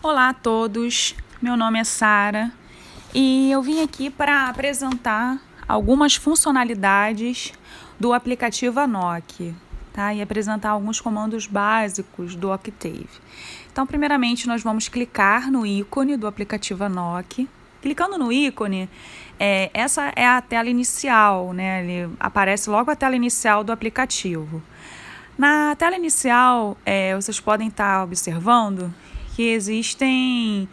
Olá a todos, meu nome é Sara e eu vim aqui para apresentar algumas funcionalidades do aplicativo Anoki, tá? E apresentar alguns comandos básicos do Octave. Então, primeiramente, nós vamos clicar no ícone do aplicativo Anoki. Clicando no ícone, essa é a tela inicial, né? Ele aparece logo a tela inicial do aplicativo. Na tela inicial, vocês podem estar observando que existem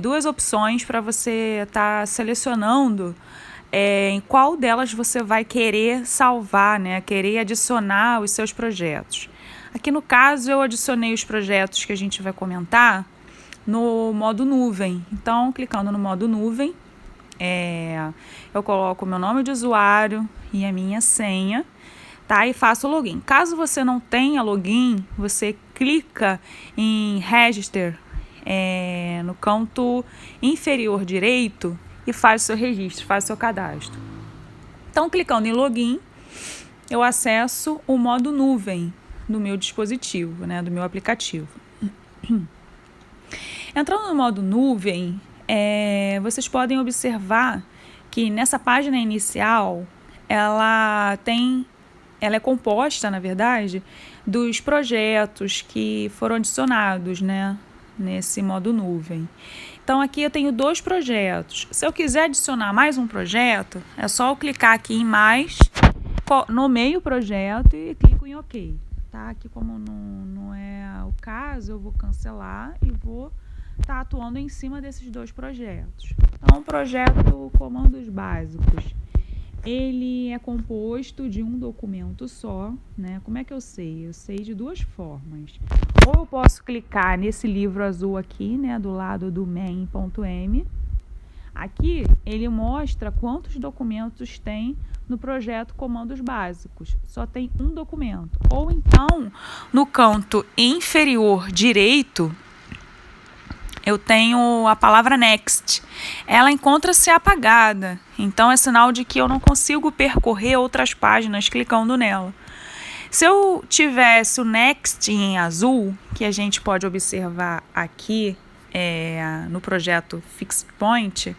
duas opções para você estar selecionando em qual delas você vai querer salvar, né? Querer adicionar os seus projetos. Aqui no caso eu adicionei os projetos que a gente vai comentar no modo nuvem. Então, clicando no modo nuvem, eu coloco o meu nome de usuário e a minha senha. Tá? E faço o login. Caso você não tenha login, você clica em Register no canto inferior direito e faz o seu registro, faz o seu cadastro. Então, clicando em login, eu acesso o modo nuvem do meu dispositivo, né, do meu aplicativo. Entrando no modo nuvem, vocês podem observar que nessa página inicial ela é composta, na verdade, dos projetos que foram adicionados, né, nesse modo nuvem. Então, aqui eu tenho 2 projetos. Se eu quiser adicionar mais um projeto, é só eu clicar aqui em mais, nomeio o projeto e clico em OK. Tá? Aqui, como não é o caso, eu vou cancelar e vou estar atuando em cima desses 2 projetos. Então, o projeto Comandos Básicos. Ele é composto de um documento só, né? Como é que eu sei? Eu sei de 2 formas. Ou eu posso clicar nesse livro azul aqui, né? Do lado do main.m. Aqui ele mostra quantos documentos tem no projeto Comandos Básicos. Só tem um documento. Ou então, no canto inferior direito, eu tenho a palavra Next. Ela encontra-se apagada, então é sinal de que eu não consigo percorrer outras páginas clicando nela. Se eu tivesse o Next em azul, que a gente pode observar aqui no projeto Fixed Point,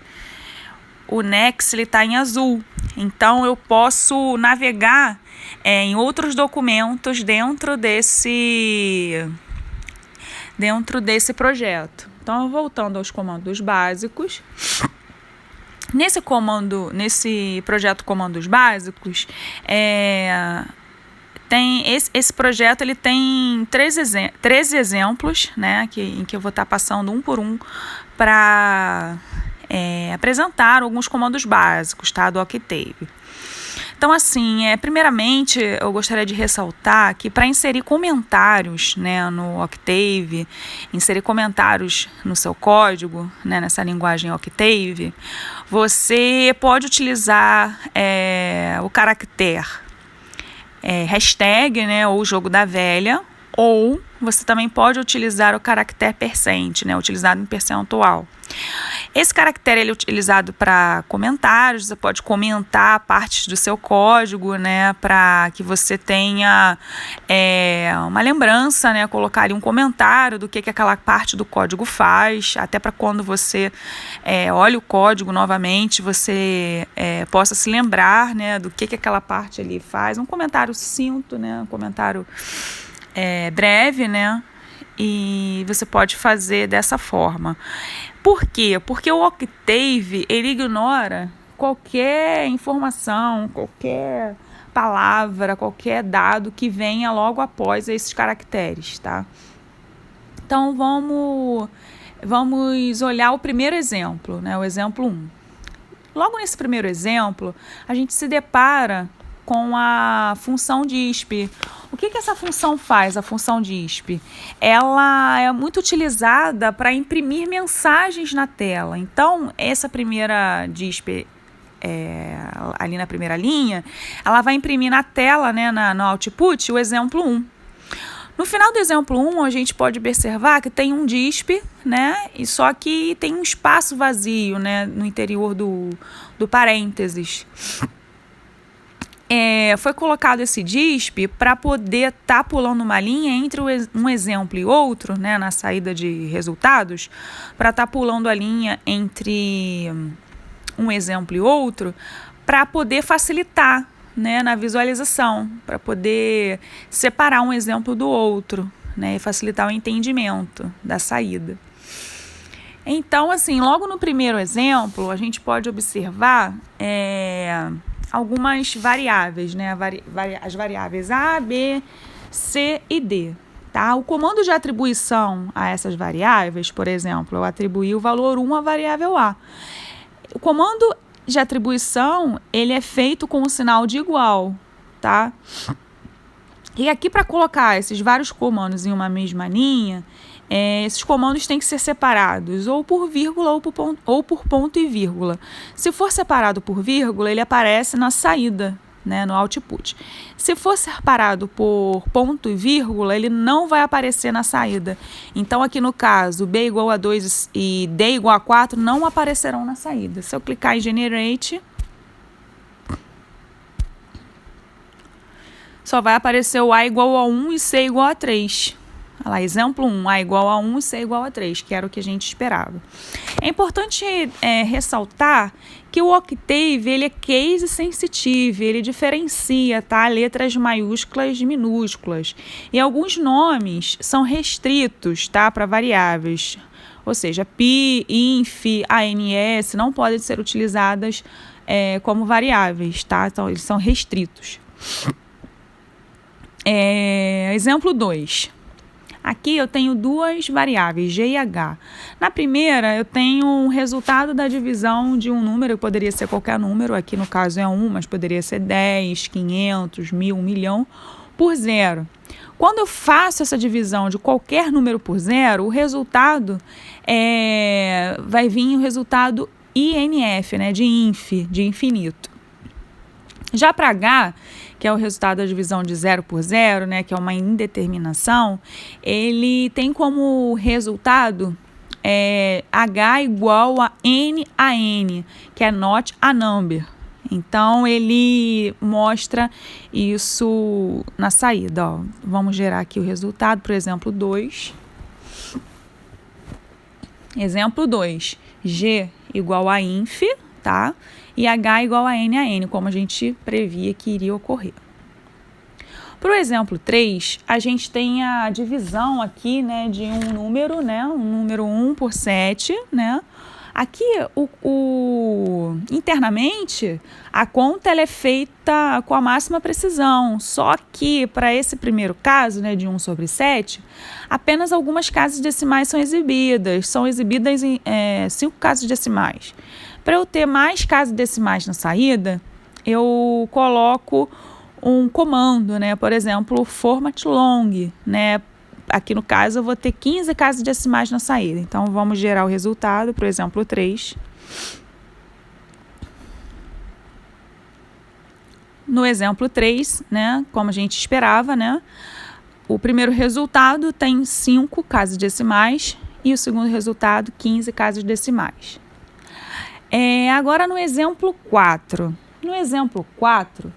o Next está em azul. Então eu posso navegar em outros documentos dentro desse projeto. Então, voltando aos comandos básicos, nesse projeto Comandos Básicos, esse projeto ele tem 13 exemplos, né, em que eu vou estar passando um por um para apresentar alguns comandos básicos, tá, do Octave. Então, assim, primeiramente, eu gostaria de ressaltar que para inserir comentários, né, no Octave, inserir comentários no seu código, né, nessa linguagem Octave, você pode utilizar o caractere hashtag, né, ou jogo da velha, ou você também pode utilizar o caractere %, né, utilizado em percentual. Esse caractere ele é utilizado para comentários, você pode comentar partes do seu código, né, para que você tenha uma lembrança, né, colocar ali um comentário do que aquela parte do código faz, até para quando você olha o código novamente, você possa se lembrar, né, do que aquela parte ali faz. Um comentário sucinto, né, um comentário breve, né, e você pode fazer dessa forma. Por quê? Porque o Octave, ele ignora qualquer informação, qualquer palavra, qualquer dado que venha logo após esses caracteres, tá? Então, vamos olhar o primeiro exemplo, né? O exemplo 1. Logo nesse primeiro exemplo, a gente se depara com a função disp. O que essa função faz, a função disp? Ela é muito utilizada para imprimir mensagens na tela. Então, essa primeira disp, ali na primeira linha, ela vai imprimir na tela, né, no output, o exemplo 1. No final do exemplo 1, a gente pode observar que tem um disp, né, e só que tem um espaço vazio, né, no interior do parênteses. foi colocado esse DISP para poder estar pulando uma linha entre um exemplo e outro, né, na saída de resultados, para estar pulando a linha entre um exemplo e outro, para poder facilitar, né, na visualização, para poder separar um exemplo do outro, né, e facilitar o entendimento da saída. Então, assim, logo no primeiro exemplo, a gente pode observar algumas variáveis, né? As variáveis A, B, C e D. Tá? O comando de atribuição a essas variáveis, por exemplo, eu atribuí o valor 1 à variável A. O comando de atribuição, ele é feito com o sinal de igual, tá? E aqui, para colocar esses vários comandos em uma mesma linha, esses comandos têm que ser separados ou por vírgula ou por ponto e vírgula. Se for separado por vírgula, ele aparece na saída, né, no output. Se for separado por ponto e vírgula, ele não vai aparecer na saída. Então, aqui no caso, B igual a 2 e D igual a 4 não aparecerão na saída. Se eu clicar em Generate, só vai aparecer o A igual a 1 e C igual a 3. Olha lá, exemplo 1, A igual a 1 e C igual a 3, que era o que a gente esperava. É importante ressaltar que o Octave, ele é case sensitive, ele diferencia, tá, letras maiúsculas de minúsculas. E alguns nomes são restritos, tá, para variáveis. Ou seja, pi, inf, ans não podem ser utilizadas como variáveis, tá? Então, eles são restritos. Exemplo 2. Aqui eu tenho duas variáveis, G e H. Na primeira, eu tenho um resultado da divisão de um número, poderia ser qualquer número, aqui no caso é 1, mas poderia ser 10, 500, 1000, 1 milhão, por zero. Quando eu faço essa divisão de qualquer número por zero, o resultado vai vir o resultado INF, né, de inf, de infinito. Já para H, que é o resultado da divisão de 0 por 0, né, que é uma indeterminação, ele tem como resultado H igual a N, que é not a number. Então, ele mostra isso na saída. Ó. Vamos gerar aqui o resultado, por exemplo, 2. Exemplo 2, G igual a inf, tá? E H igual a N, como a gente previa que iria ocorrer. Para o exemplo 3, a gente tem a divisão aqui, né, de um número 1 por 7, né? Aqui, internamente, a conta ela é feita com a máxima precisão, só que para esse primeiro caso, né, de 1 sobre 7, apenas algumas casas decimais são exibidas em 5 casas decimais. Para eu ter mais casas decimais na saída, eu coloco um comando, né? Por exemplo, format long, né? Aqui no caso eu vou ter 15 casas decimais na saída. Então vamos gerar o resultado, por exemplo, 3. No exemplo 3, né? Como a gente esperava, né? O primeiro resultado tem 5 casas decimais e o segundo resultado 15 casas decimais. Agora no exemplo 4. No exemplo 4,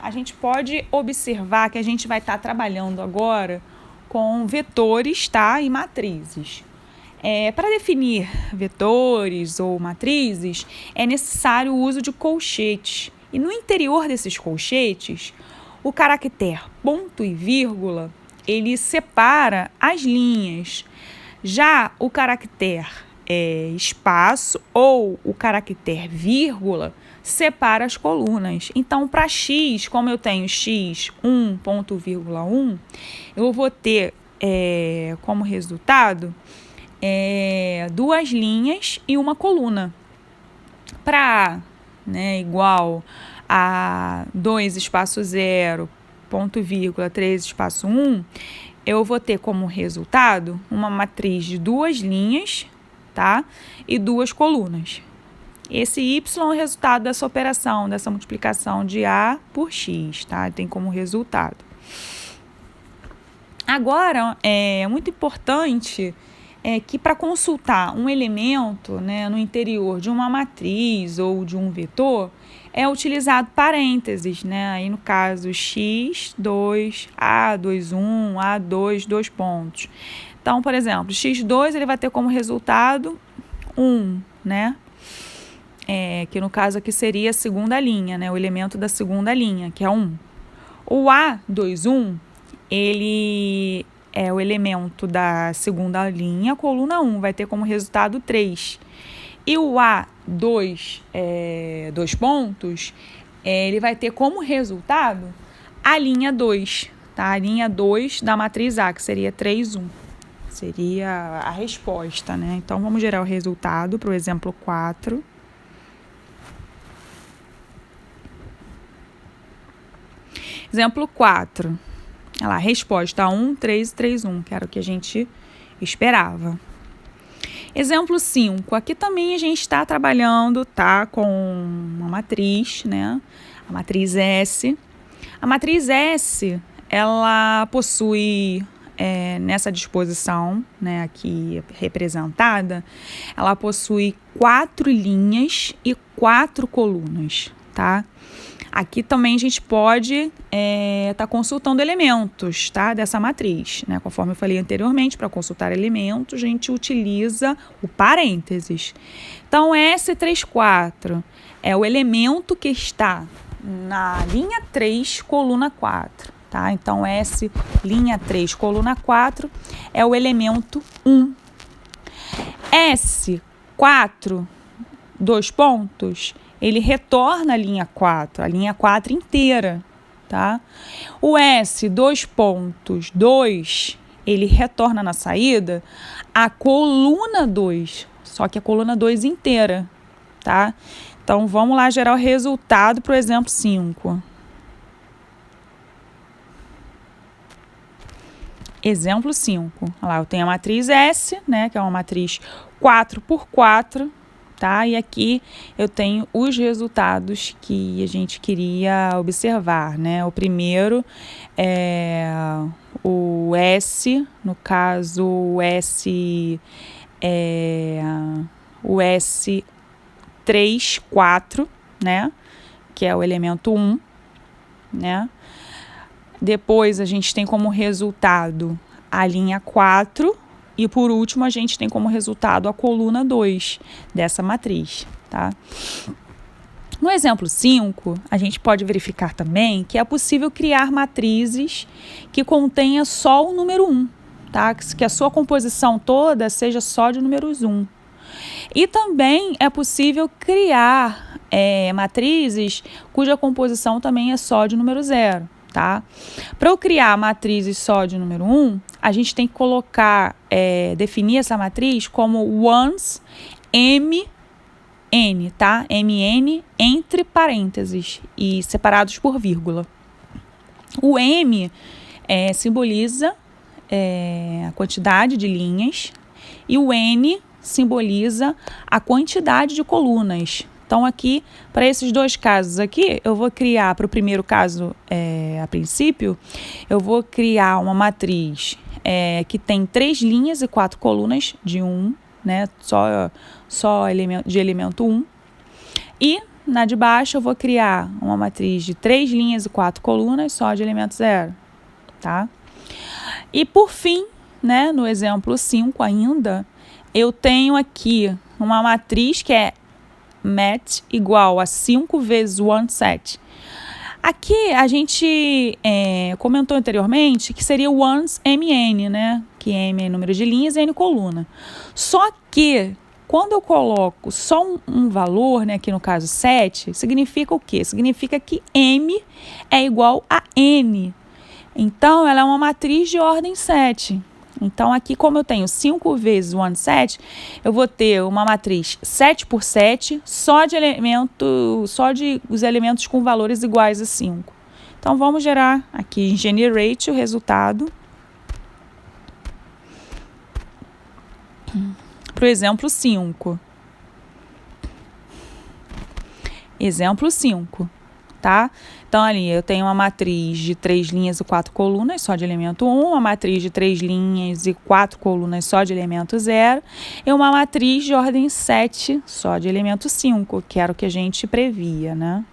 a gente pode observar que a gente vai estar trabalhando agora com vetores, tá? E matrizes. Para definir vetores ou matrizes, é necessário o uso de colchetes. E no interior desses colchetes, o caractere ponto e vírgula, ele separa as linhas. Já o caractere espaço ou o caractere vírgula separa as colunas. Então, para x, como eu tenho x 1.1, eu vou ter como resultado duas linhas e uma coluna. Para A, né, igual a 2 espaço 0, ponto vírgula, 3 espaço 1, eu vou ter como resultado uma matriz de duas linhas, tá? E duas colunas. Esse y é o resultado dessa operação, dessa multiplicação de A por x, tá? Tem como resultado. Agora, é muito importante é que para consultar um elemento, né, no interior de uma matriz ou de um vetor, é utilizado parênteses, né? Aí no caso x2, A21, A2, dois pontos. Então, por exemplo, x2 ele vai ter como resultado 1, né? Que no caso aqui seria a segunda linha, né? O elemento da segunda linha, que é 1. O A21, ele é o elemento da segunda linha, coluna 1, vai ter como resultado 3. E o A2, dois pontos, ele vai ter como resultado a linha 2, tá? A linha 2 da matriz A, que seria 3, 1. Seria a resposta, né? Então, vamos gerar o resultado para o exemplo 4. Exemplo 4. Olha lá, resposta 1, 3, 3, 1, que era o que a gente esperava. Exemplo 5. Aqui também a gente está trabalhando, tá, com uma matriz, né? A matriz S. A matriz S, ela possui, nessa disposição, né, aqui representada, ela possui 4 linhas e 4 colunas, tá? Aqui também a gente pode tá consultando elementos, tá, dessa matriz, né? Conforme eu falei anteriormente, para consultar elementos, a gente utiliza o parênteses. Então, S34 é o elemento que está na linha 3, coluna 4, tá? Então, S, linha 3, coluna 4, é o elemento 1. S4, dois pontos, ele retorna a linha 4 inteira, tá? O S, dois pontos, 2, ele retorna na saída a coluna 2, só que a coluna 2 inteira, tá? Então, vamos lá gerar o resultado para o exemplo 5. Exemplo 5. Olha lá, eu tenho a matriz S, né, que é uma matriz 4 por 4, tá? E aqui eu tenho os resultados que a gente queria observar, né? O primeiro é o S, no caso o S o S3, 4, né? Que é o elemento 1, né? Depois a gente tem como resultado a linha 4 e por último a gente tem como resultado a coluna 2 dessa matriz, tá? No exemplo 5, a gente pode verificar também que é possível criar matrizes que contenha só o número 1, tá? Que a sua composição toda seja só de números 1. E também é possível criar matrizes cuja composição também é só de número 0. Tá? Para eu criar matrizes só de número 1, a gente tem que colocar, definir essa matriz como ones mn, tá? Mn entre parênteses e separados por vírgula. O M simboliza a quantidade de linhas e o N simboliza a quantidade de colunas. Então, aqui, para esses dois casos aqui, eu vou criar, para o primeiro caso, a princípio, eu vou criar uma matriz que tem 3 linhas e 4 colunas de 1, né? Só de elemento 1. E, na de baixo, eu vou criar uma matriz de 3 linhas e 4 colunas só de elemento 0, tá? E, por fim, né, no exemplo 5 ainda, eu tenho aqui uma matriz que é mat igual a 5 vezes 1 set. Aqui a gente comentou anteriormente que seria o ones mn, né? Que m é número de linhas e n coluna. Só que quando eu coloco só um valor, né, aqui no caso 7, significa o quê? Significa que m é igual a n. Então, ela é uma matriz de ordem 7. Então, aqui, como eu tenho 5 vezes 1 set, eu vou ter uma matriz 7 por 7, só de os elementos com valores iguais a 5. Então, vamos gerar aqui em generate o resultado para o exemplo 5. Exemplo 5. tá? Então, ali eu tenho uma matriz de 3 linhas e 4 colunas só de elemento 1, uma matriz de 3 linhas e 4 colunas só de elemento 0 e uma matriz de ordem 7 só de elemento 5, que era o que a gente previa, né?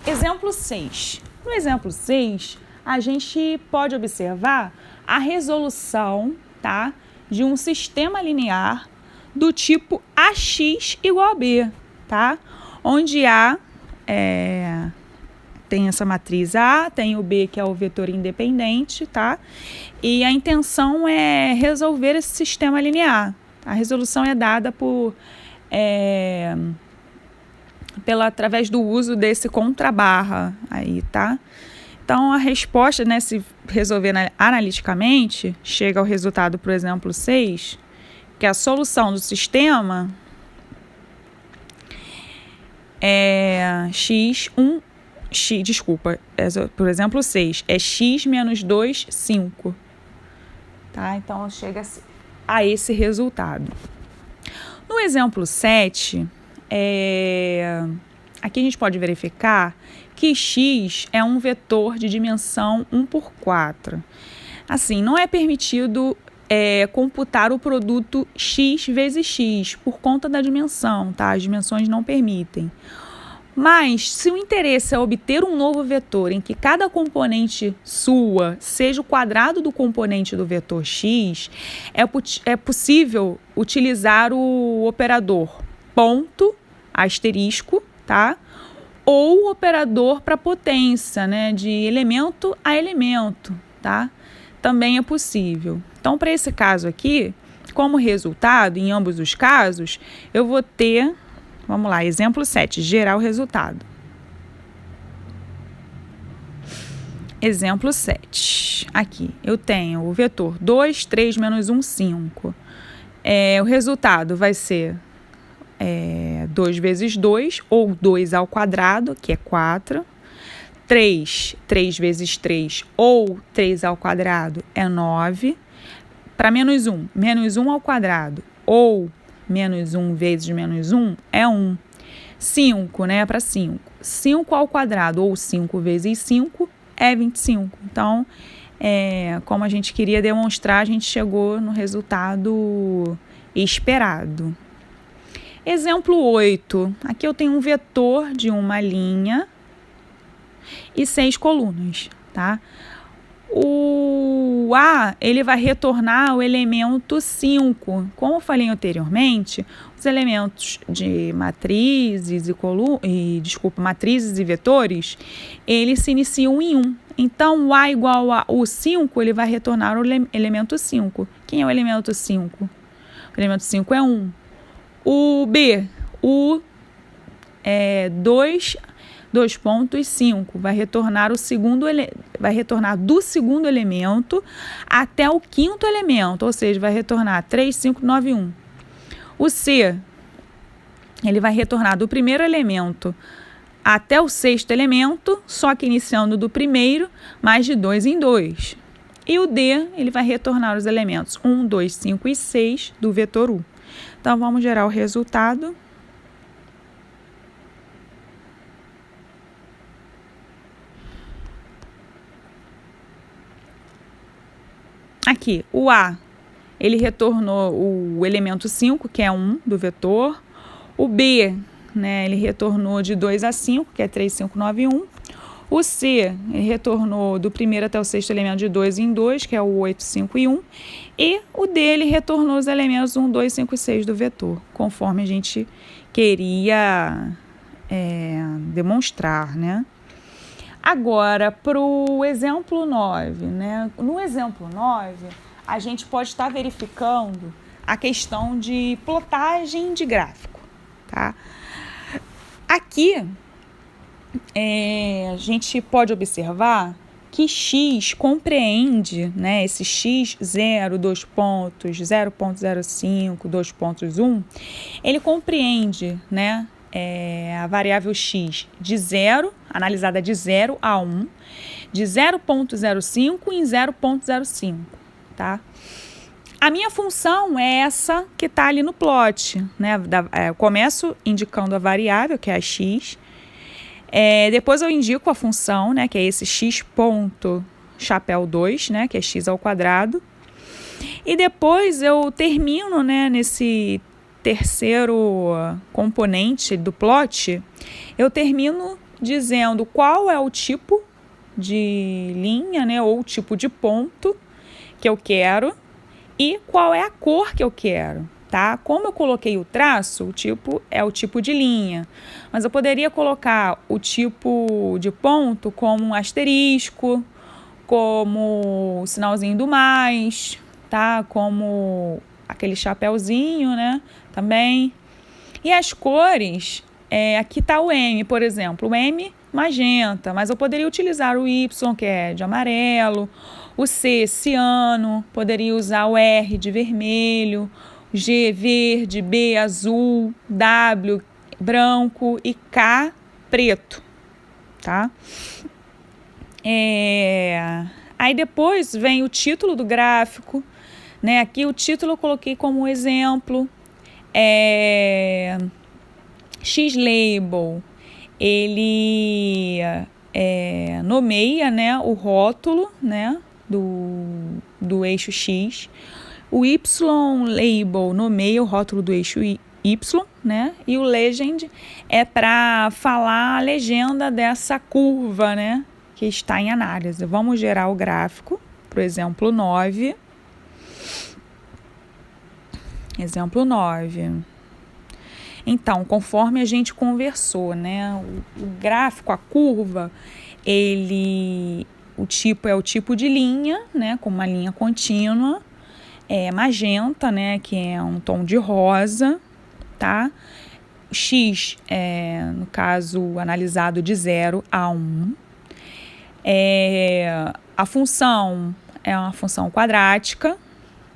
Exemplo 6. No exemplo 6, a gente pode observar a resolução, tá, de um sistema linear do tipo AX igual a B, tá? Onde A tem essa matriz A, tem o B que é o vetor independente, tá? E a intenção é resolver esse sistema linear. A resolução é dada através do uso desse contrabarra aí, tá? Então, a resposta, né, se resolver analiticamente, chega ao resultado, por exemplo, 6, que a solução do sistema é por exemplo, 6, é x menos 2, 5. Tá? Então, chega a esse resultado. No exemplo 7, aqui a gente pode verificar que x é um vetor de dimensão 1 por 4. Assim, não é permitido computar o produto x vezes x por conta da dimensão, tá? As dimensões não permitem. Mas, se o interesse é obter um novo vetor em que cada componente sua seja o quadrado do componente do vetor x, é possível utilizar o operador ponto, asterisco, tá? Ou o operador para potência, né? De elemento a elemento, tá? Também é possível. Então, para esse caso aqui, como resultado, em ambos os casos, eu vou ter... Vamos lá, exemplo 7, gerar o resultado. Exemplo 7. Aqui, eu tenho o vetor 2, 3, menos 1, 5. O resultado vai ser 2 vezes 2, ou 2 ao quadrado, que é 4. 3 vezes 3, ou 3 ao quadrado, é 9. Para menos 1 ao quadrado, ou menos 1 vezes menos 1 é 1. 5, né, para 5. 5 ao quadrado, ou 5 vezes 5, é 25. Então, como a gente queria demonstrar, a gente chegou no resultado esperado. Exemplo 8. Aqui eu tenho um vetor de uma linha e 6 colunas, tá? O A, ele vai retornar o elemento 5. Como eu falei anteriormente, os elementos de matrizes matrizes e vetores, eles se iniciam em 1. Então, o A igual a o 5, ele vai retornar o elemento 5. Quem é o elemento 5? O elemento 5 é 1. O B, o 2,5 vai retornar do segundo elemento até o quinto elemento, ou seja, vai retornar 3, 5, 9, 1. O C, ele vai retornar do primeiro elemento até o sexto elemento, só que iniciando do primeiro, mais de 2 em 2. E o D, ele vai retornar os elementos 1, 2, 5 e 6 do vetor U. Então, vamos gerar o resultado. Aqui, o A, ele retornou o elemento 5, que é 1 do vetor. O B, né, ele retornou de 2 a 5, que é 3, 5, 9, 1. O C, ele retornou do primeiro até o sexto elemento de 2 em 2, que é o 8, 5 e 1. E o D, ele retornou os elementos 1, 2, 5 e 6 do vetor, conforme a gente queria demonstrar, né? Agora, para o exemplo 9, né? No exemplo 9, a gente pode estar verificando a questão de plotagem de gráfico, tá? Aqui, a gente pode observar que x compreende, né, esse x, 0, 2 pontos, 0,05, 2 pontos, 1, ele compreende, né, a variável x de 0, analisada de 0 a 1, de 0,05 em 0,05, tá? A minha função é essa que está ali no plot, né? Eu começo indicando a variável, que é a x, Depois eu indico a função, né, que é esse x ponto chapéu 2, né, que é x ao quadrado. E depois eu termino, né, nesse terceiro componente do plot, eu termino dizendo qual é o tipo de linha, né, ou tipo de ponto que eu quero e qual é a cor que eu quero, tá? Como eu coloquei o traço, o tipo é o tipo de linha, mas eu poderia colocar o tipo de ponto como um asterisco, como o sinalzinho do mais, tá? Como aquele chapéuzinho, né? Também. E as cores, aqui tá o M, por exemplo, o M magenta, mas eu poderia utilizar o Y, que é de amarelo, o C ciano, poderia usar o R de vermelho, G verde, B azul, W branco e K preto, tá? Aí depois vem o título do gráfico, né? Aqui o título eu coloquei como exemplo. X-Label, ele nomeia, né, o rótulo, né, do eixo X. O Y-Label nomeia o rótulo do eixo Y, né? E o Legend é para falar a legenda dessa curva, né, que está em análise. Vamos gerar o gráfico para o exemplo 9. Exemplo 9. Então, conforme a gente conversou, né, o gráfico, a curva, o tipo é o tipo de linha, né, com uma linha contínua, magenta, né, que é um tom de rosa, tá? X no caso, analisado de 0 a 1. A função é uma função quadrática,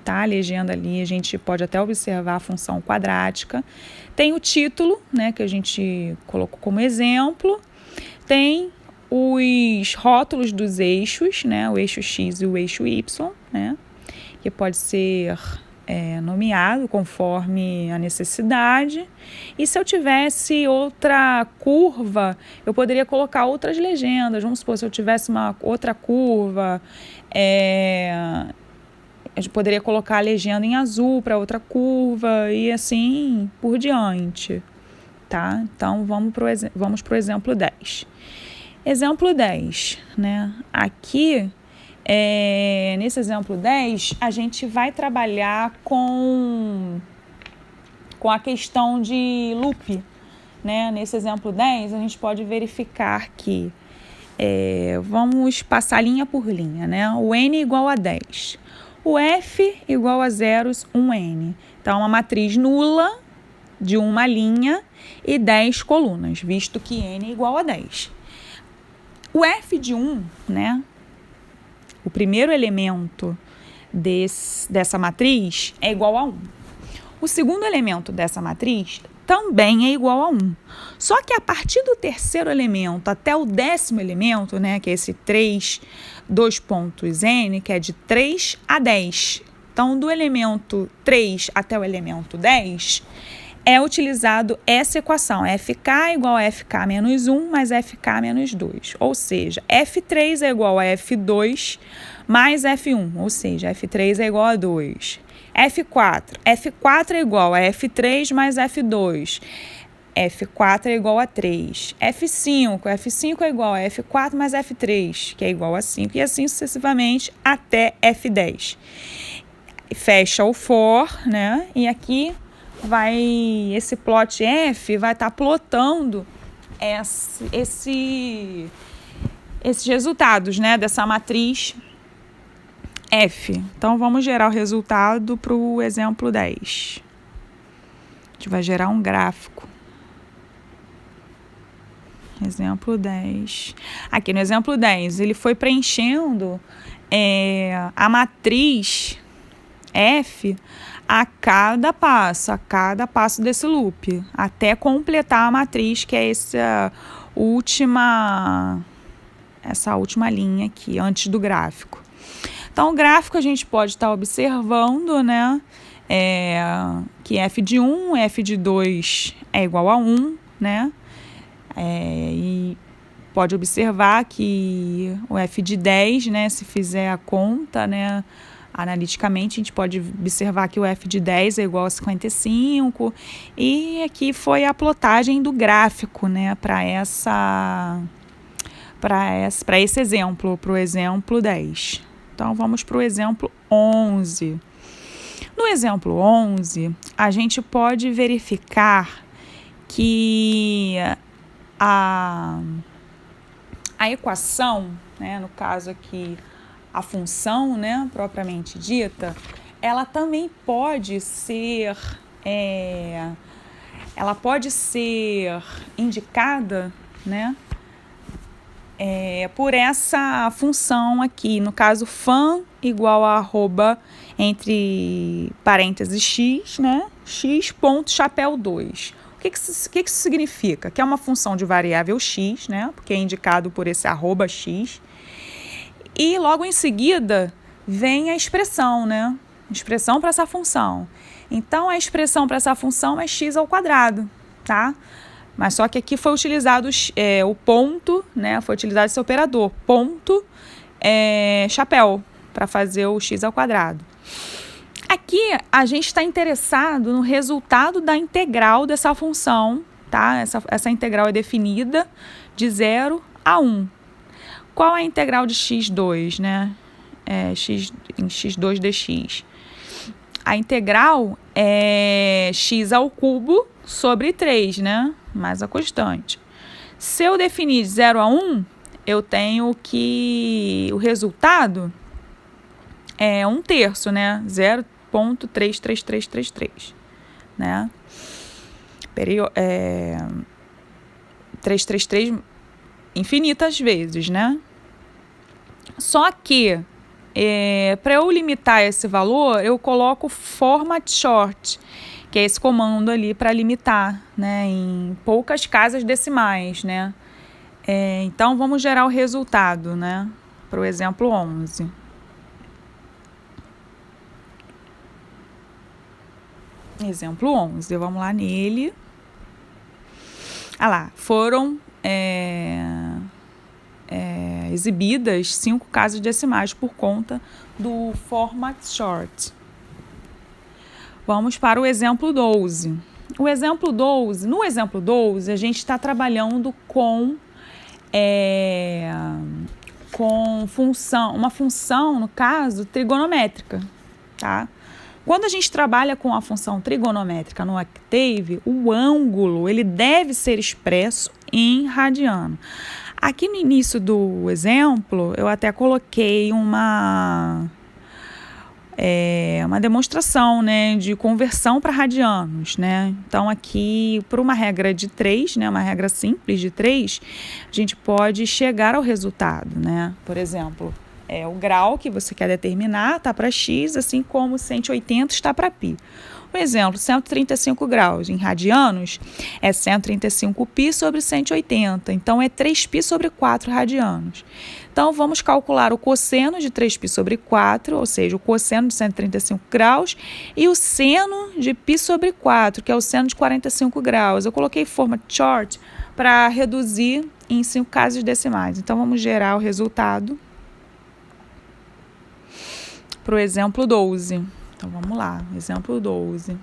tá? A legenda ali, a gente pode até observar a função quadrática. Tem o título, né, que a gente colocou como exemplo. Tem os rótulos dos eixos, né, o eixo X e o eixo Y, né, que pode ser nomeado conforme a necessidade. E se eu tivesse outra curva, eu poderia colocar outras legendas. Vamos supor, se eu tivesse uma outra curva, a gente poderia colocar a legenda em azul para outra curva e assim por diante, tá? Então, vamos pro exemplo 10. Exemplo 10, né? Aqui, nesse exemplo 10, a gente vai trabalhar com a questão de loop, né? Nesse exemplo 10, a gente pode verificar que vamos passar linha por linha, né? O N igual a 10. O F igual a zeros 1N. Então, uma matriz nula de uma linha e 10 colunas, visto que N é igual a 10. O F de 1, né? O primeiro elemento dessa matriz é igual a 1. O segundo elemento dessa matriz também é igual a 1. Só que a partir do terceiro elemento até o 10º elemento, né, que é esse 3, 2 pontos N, que é de 3 a 10. Então, do elemento 3 até o elemento 10, é utilizado essa equação, FK igual a FK menos 1 mais FK menos 2. Ou seja, F3 é igual a F2 mais F1, ou seja, F3 é igual a 2. F4 é igual a F3 mais F2. F4 é igual a 3. F5 é igual a F4 mais F3, que é igual a 5, e assim sucessivamente até F10. Fecha o for, né? E aqui esse plot F vai estar plotando esses resultados, né? Dessa matriz F. Então, vamos gerar o resultado para o exemplo 10. A gente vai gerar um gráfico. Exemplo 10. Aqui no exemplo 10, ele foi preenchendo a matriz F a cada passo desse loop, até completar a matriz, que é essa última linha aqui, antes do gráfico. Então, o gráfico a gente pode estar observando, né, que f de 1, f de 2 é igual a 1, né, e pode observar que o f de 10, né, se fizer a conta, né, analiticamente, a gente pode observar que o f de 10 é igual a 55, e aqui foi a plotagem do gráfico, né, para esse exemplo, para o exemplo 10. Então, vamos para o exemplo 11. No exemplo 11, a gente pode verificar que a equação, né, no caso aqui, a função, né, propriamente dita, ela também pode ser, indicada, né, por essa função aqui, no caso, fun igual a arroba entre parênteses x, né, x.chapéu2. O que isso significa? Que é uma função de variável x, né, porque é indicado por esse arroba x, e logo em seguida vem a expressão, né, expressão para essa função. Então, a expressão para essa função é x ao quadrado, tá? Mas só que aqui foi utilizado o ponto, né? Foi utilizado esse operador, ponto, chapéu, para fazer o x ao quadrado. Aqui a gente está interessado no resultado da integral dessa função, tá? Essa integral é definida de 0 a 1. Qual é a integral de x2, né? X em x2 dx. A integral é x ao cubo sobre 3, né? Mais a constante. Se eu definir de 0 a 1, eu tenho que o resultado é 1/3, né? 0,33333, né? 333 infinitas vezes, né? Só que para eu limitar esse valor, eu coloco format short, que é esse comando ali para limitar, né, em poucas casas decimais, né? Então, vamos gerar o resultado, né, para o exemplo 11. Exemplo 11, vamos lá nele. Lá, foram exibidas 5 casas decimais por conta do format short. Vamos para o exemplo 12. No exemplo 12, a gente está trabalhando com função, uma função, no caso, trigonométrica, tá? Quando a gente trabalha com a função trigonométrica no Octave, o ângulo ele deve ser expresso em radiano. Aqui no início do exemplo, eu até coloquei uma demonstração, né, de conversão para radianos, né? Então, aqui, por uma regra de 3, né, uma regra simples de 3, a gente pode chegar ao resultado, né? Por exemplo, o grau que você quer determinar está para x, assim como 180 está para π. Por exemplo, 135 graus em radianos é 135π sobre 180, então é 3π sobre 4 radianos. Então, vamos calcular o cosseno de 3π sobre 4, ou seja, o cosseno de 135 graus, e o seno de π sobre 4, que é o seno de 45 graus. Eu coloquei forma short para reduzir em 5 casas decimais. Então, vamos gerar o resultado para o exemplo 12. Então, vamos lá, exemplo 12.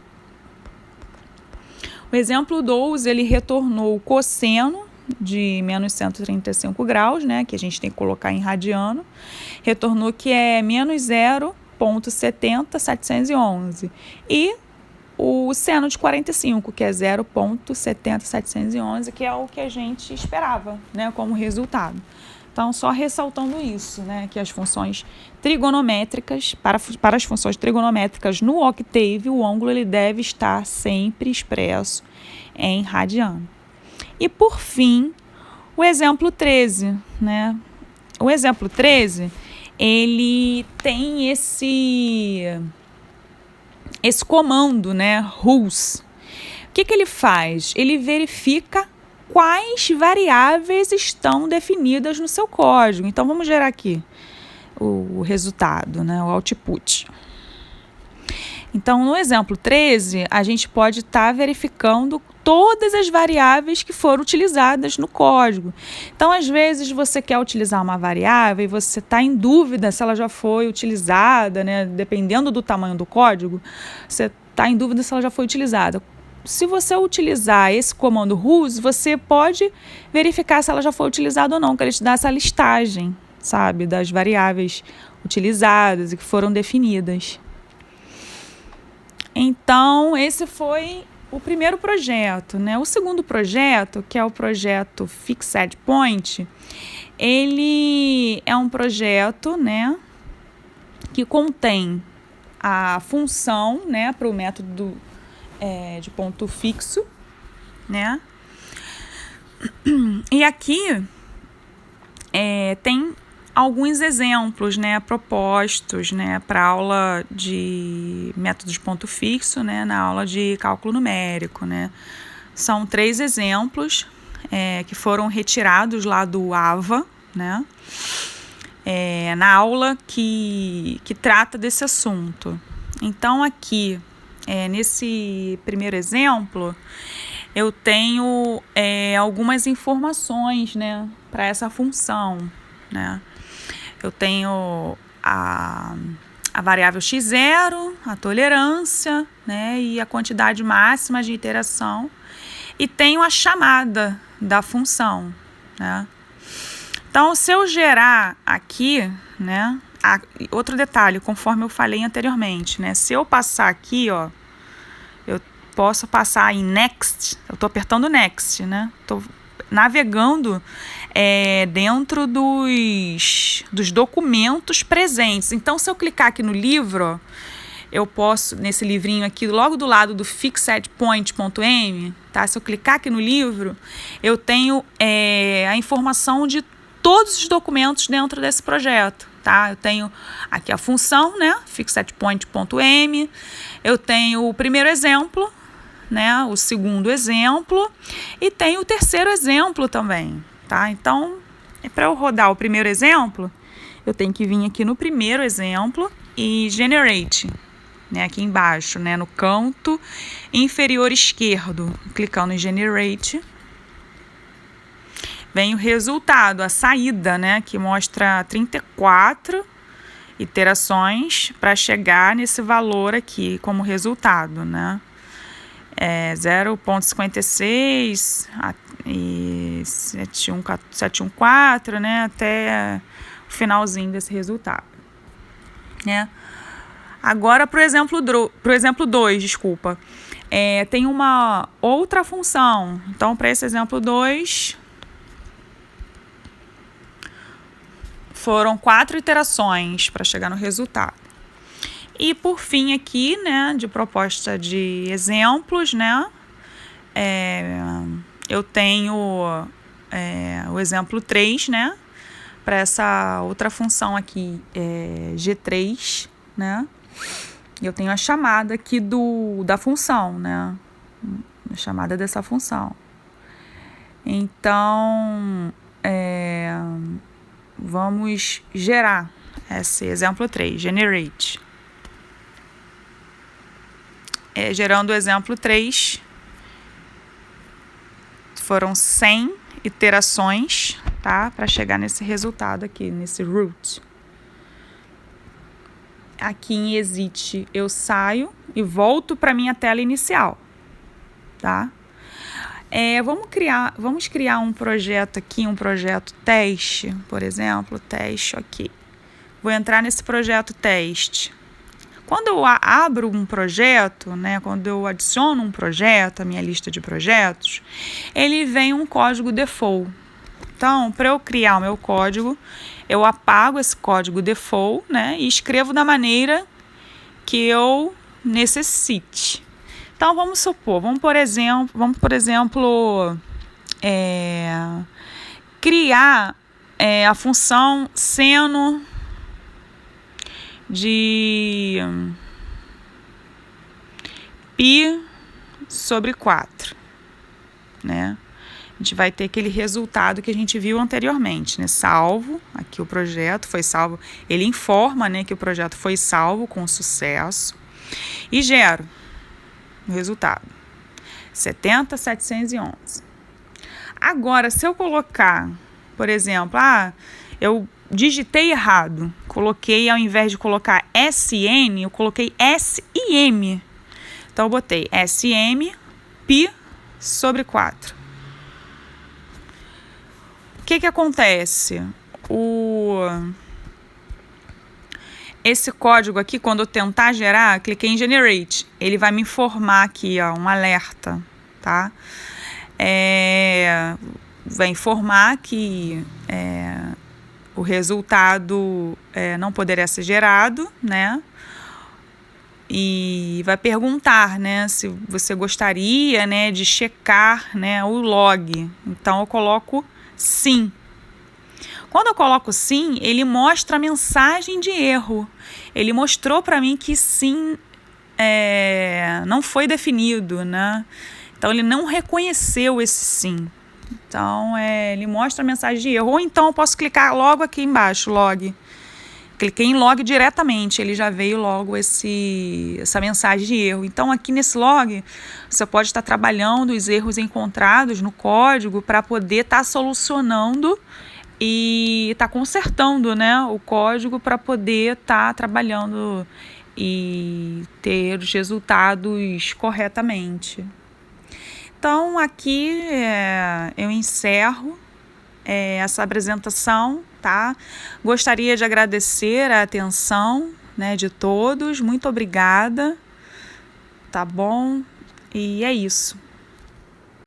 O exemplo 12, ele retornou o cosseno de menos 135 graus, né, que a gente tem que colocar em radiano, retornou que é menos 0,70711. E o seno de 45, que é 0,70711, que é o que a gente esperava, né, como resultado. Então, só ressaltando isso, né, que as funções trigonométricas, para as funções trigonométricas no Octave, o ângulo ele deve estar sempre expresso em radiano. E, por fim, o exemplo 13, né? O exemplo 13, ele tem esse comando, né, rules. O que ele faz? Ele verifica quais variáveis estão definidas no seu código. Então, vamos gerar aqui o resultado, né, o output. Então, no exemplo 13, a gente pode estar verificando todas as variáveis que foram utilizadas no código. Então, às vezes, você quer utilizar uma variável e você está em dúvida se ela já foi utilizada, né? Dependendo do tamanho do código, você está em dúvida se ela já foi utilizada. Se você utilizar esse comando whos, você pode verificar se ela já foi utilizada ou não, que ele te dá essa listagem, sabe, das variáveis utilizadas e que foram definidas. Então, esse foi o primeiro projeto, né? O segundo projeto, que é o projeto Fixed Point, ele é um projeto, né, que contém a função, né, para o método de ponto fixo, né? E aqui tem alguns exemplos, né, propostos, né, para aula de método de ponto fixo, né, na aula de cálculo numérico, né. São 3 exemplos que foram retirados lá do AVA, né, na aula que trata desse assunto. Então, aqui, nesse primeiro exemplo, eu tenho algumas informações, né, para essa função, né. Eu tenho a variável x0, a tolerância, né, e a quantidade máxima de iteração, e tenho a chamada da função, né. Então, se eu gerar aqui, né, outro detalhe, conforme eu falei anteriormente, né, se eu passar aqui, ó, eu posso passar em next, eu estou apertando next, né, estou navegando dentro dos documentos presentes. Então, se eu clicar aqui no livro, eu posso, nesse livrinho aqui, logo do lado do fixedpoint.m, tá? Se eu clicar aqui no livro, eu tenho a informação de todos os documentos dentro desse projeto, tá? Eu tenho aqui a função, né? fixedpoint.m, eu tenho o primeiro exemplo, né, o segundo exemplo, e tem o terceiro exemplo também, tá? Então, para eu rodar o primeiro exemplo, eu tenho que vir aqui no primeiro exemplo e generate, né, aqui embaixo, né, no canto inferior esquerdo, clicando em generate, vem o resultado, a saída, né, que mostra 34 iterações para chegar nesse valor aqui como resultado, né? 0,56 e 714, né, até o finalzinho desse resultado, né? Agora, para o exemplo 2, desculpa, tem uma outra função. Então, para esse exemplo 2, foram 4 iterações para chegar no resultado. E por fim aqui, né, de proposta de exemplos, né, eu tenho o exemplo 3, né, para essa outra função aqui, G3, né, eu tenho a chamada aqui da função, né, a chamada dessa função. Então, vamos gerar esse exemplo 3, generate. Gerando o exemplo 3, foram 100 iterações, tá? Para chegar nesse resultado aqui, nesse root. Aqui em exit eu saio e volto para minha tela inicial, tá? Vamos criar um projeto aqui, um projeto teste, por exemplo, teste, ok. Vou entrar nesse projeto teste. Quando eu abro um projeto, né, quando eu adiciono um projeto à minha lista de projetos, ele vem um código default. Então, para eu criar o meu código, eu apago esse código default, né, e escrevo da maneira que eu necessite. Então, vamos supor, vamos por exemplo, criar a função seno de π sobre 4, né? A gente vai ter aquele resultado que a gente viu anteriormente, né? Salvo, aqui o projeto foi salvo, ele informa, né, que o projeto foi salvo com sucesso. E gero o resultado. 70.711. Agora, se eu colocar, por exemplo, eu digitei errado, coloquei, ao invés de colocar SN, eu coloquei SIM. Então, eu botei SM π sobre 4. O que acontece? Esse código aqui, quando eu tentar gerar, cliquei em Generate. Ele vai me informar aqui, um alerta, tá? Vai informar que o resultado não poderá ser gerado, né? E vai perguntar, né, se você gostaria, né, de checar, né, o log. Então, eu coloco sim. Quando eu coloco sim, ele mostra a mensagem de erro. Ele mostrou para mim que sim não foi definido, né? Então, ele não reconheceu esse sim. Então, ele mostra a mensagem de erro. Ou então, eu posso clicar logo aqui embaixo, log. Cliquei em log diretamente, ele já veio logo essa mensagem de erro. Então, aqui nesse log, você pode estar trabalhando os erros encontrados no código para poder estar solucionando e estar consertando, né, o código para poder estar trabalhando e ter os resultados corretamente. Então, aqui eu encerro essa apresentação, tá? Gostaria de agradecer a atenção, né, de todos. Muito obrigada, tá bom? E é isso.